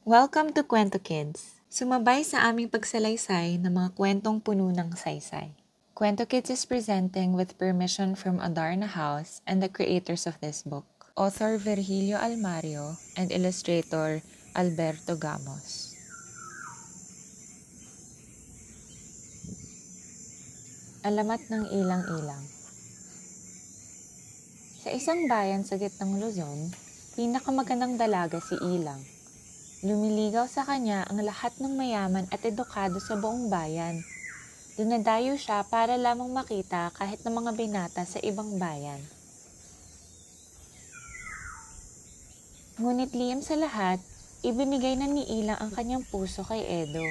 Welcome to Kwento Kids! Sumabay sa aming pagsalaysay ng mga kwentong puno ng saysay. Kwento Kids is presenting with permission from Adarna House and the creators of this book, author Virgilio Almario and illustrator Alberto Gamos. Alamat ng ilang-ilang. Sa isang bayan sa gitnang Luzon, pinakamagandang dalaga si Ilang. Lumiligaw sa kanya ang lahat ng mayaman at edukado sa buong bayan. Dinadayo siya para lamang makita kahit ng mga binata sa ibang bayan. Ngunit lihim sa lahat, ibinigay na ni Ilang ang kanyang puso kay Edo.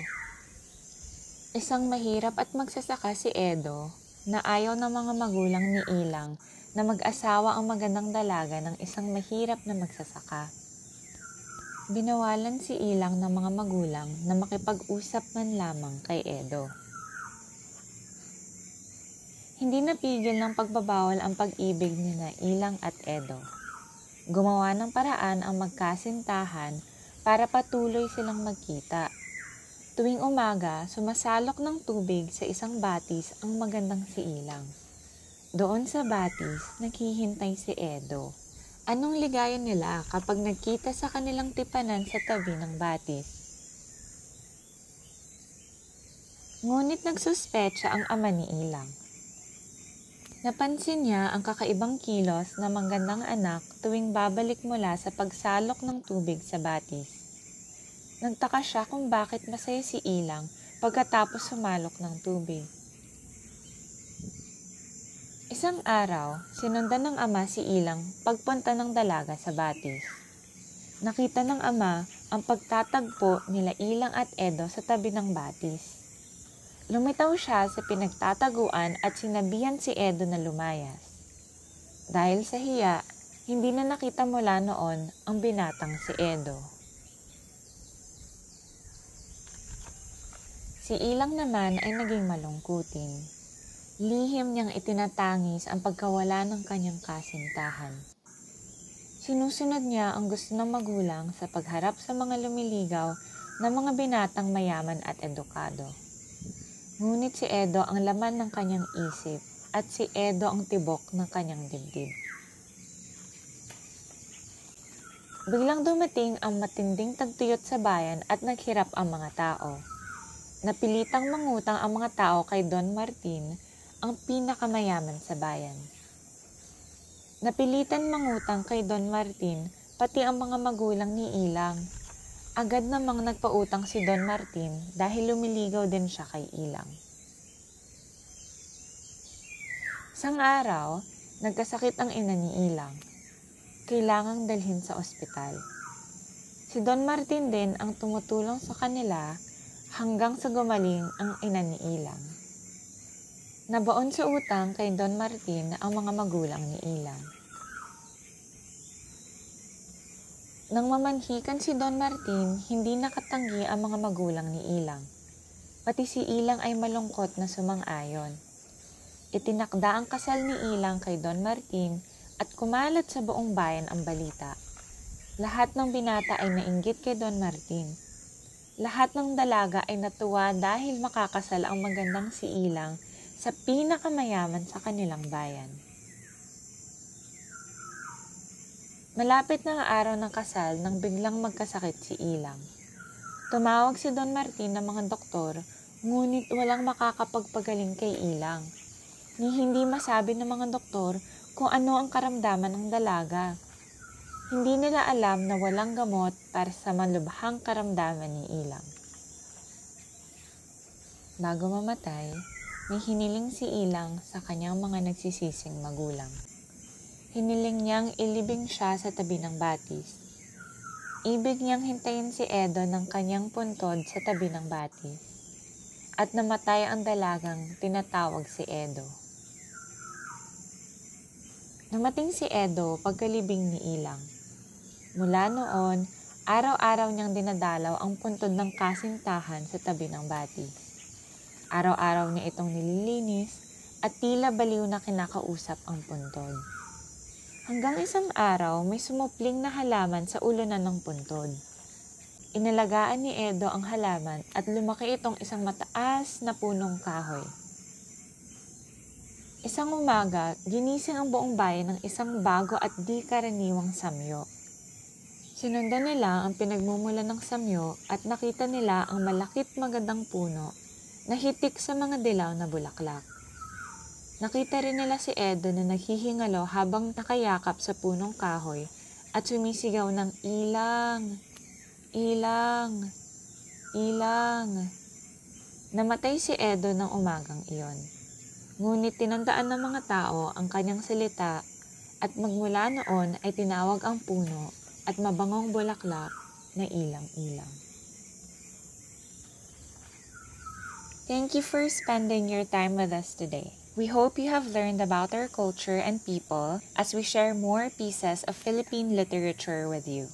Isang mahirap at magsasaka si Edo na ayaw ng mga magulang ni Ilang na mag-asawa ang magandang dalaga ng isang mahirap na magsasaka. Binawalan si Ilang ng mga magulang na makipag-usap man lamang kay Edo. Hindi napigil ng pagbabawal ang pag-ibig ni na Ilang at Edo. Gumawa ng paraan ang magkasintahan para patuloy silang magkita. Tuwing umaga, sumasalok ng tubig sa isang batis ang magandang si Ilang. Doon sa batis, naghihintay si Edo. Anong ligaya nila kapag nagkita sa kanilang tipanan sa tabi ng batis? Ngunit nagsuspecha ang ama ni Ilang. Napansin niya ang kakaibang kilos na magandang anak tuwing babalik mula sa pagsalok ng tubig sa batis. Nagtaka siya kung bakit masaya si Ilang pagkatapos sumalok ng tubig. Isang araw, sinundan ng ama si Ilang pagpunta ng dalaga sa batis. Nakita ng ama ang pagtatagpo nila Ilang at Edo sa tabi ng batis. Lumitaw siya sa pinagtataguan at sinabihan si Edo na lumayas. Dahil sa hiya, hindi na nakita mula noon ang binatang si Edo. Si Ilang naman ay naging malungkutin. Lihim niyang itinatangis ang pagkawala ng kanyang kasintahan. Sinusunod niya ang gusto ng magulang sa pagharap sa mga lumiligaw na mga binatang mayaman at edukado. Ngunit si Edo ang laman ng kanyang isip at si Edo ang tibok ng kanyang dibdib. Biglang dumating ang matinding tagtuyot sa bayan at naghirap ang mga tao. Napilitang mangutang ang mga tao kay Don Martin, ang pinakamayaman sa bayan. Napilitan mangutang kay Don Martin pati ang mga magulang ni Ilang. Agad namang nagpautang si Don Martin dahil lumiligaw din siya kay Ilang. Isang araw, nagkasakit ang ina ni Ilang. Kailangang dalhin sa ospital. Si Don Martin din ang tumutulong sa kanila hanggang sa gumaling ang ina ni Ilang. Nabaon sa utang kay Don Martin ang mga magulang ni Ilang. Nang mamanhikan si Don Martin, hindi nakatanggi ang mga magulang ni Ilang. Pati si Ilang ay malungkot na sumang-ayon. Itinakda ang kasal ni Ilang kay Don Martin at kumalat sa buong bayan ang balita. Lahat ng binata ay nainggit kay Don Martin. Lahat ng dalaga ay natuwa dahil makakasal ang magandang si Ilang sa pinakamayaman sa kanilang bayan. Malapit na ang araw ng kasal nang biglang magkasakit si Ilang. Tumawag si Don Martin ng mga doktor, ngunit walang makakapagpagaling kay Ilang. Ni hindi masabi ng mga doktor kung ano ang karamdaman ng dalaga. Hindi nila alam na walang gamot para sa malubhang karamdaman ni Ilang. Bago mamatay, may hiniling si Ilang sa kanyang mga nagsisising magulang. Hiniling niyang ilibing siya sa tabi ng batis. Ibig niyang hintayin si Edo ng kanyang puntod sa tabi ng batis. At namatay ang dalagang tinatawag si Edo. Namating si Edo pagkalibing ni Ilang. Mula noon, araw-araw niyang dinadalaw ang puntod ng kasintahan sa tabi ng batis. Araw-araw niya itong nililinis at tila baliw na kinakausap ang puntod. Hanggang isang araw, may sumupling na halaman sa ulunan ng puntod. Inalagaan ni Edo ang halaman at lumaki itong isang mataas na punong kahoy. Isang umaga, ginising ang buong bayan ng isang bago at di karaniwang samyo. Sinundan nila ang pinagmumula ng samyo at nakita nila ang malakit magandang puno na hitik sa mga dilaw na bulaklak. Nakita rin nila si Edo na naghihingalo habang nakayakap sa punong kahoy at sumisigaw ng ilang, ilang, ilang. Namatay si Edo ng umagang iyon. Ngunit tinandaan ng mga tao ang kanyang salita at magmula noon ay tinawag ang puno at mabangong bulaklak na ilang-ilang. Thank you for spending your time with us today. We hope you have learned about our culture and people as we share more pieces of Philippine literature with you.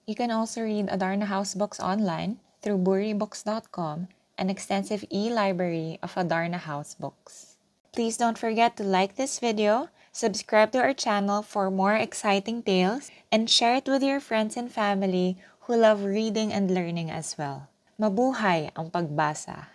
You can also read Adarna House books online through buribooks.com, an extensive e-library of Adarna House books. Please don't forget to like this video, subscribe to our channel for more exciting tales, and share it with your friends and family who love reading and learning as well. Mabuhay ang pagbasa!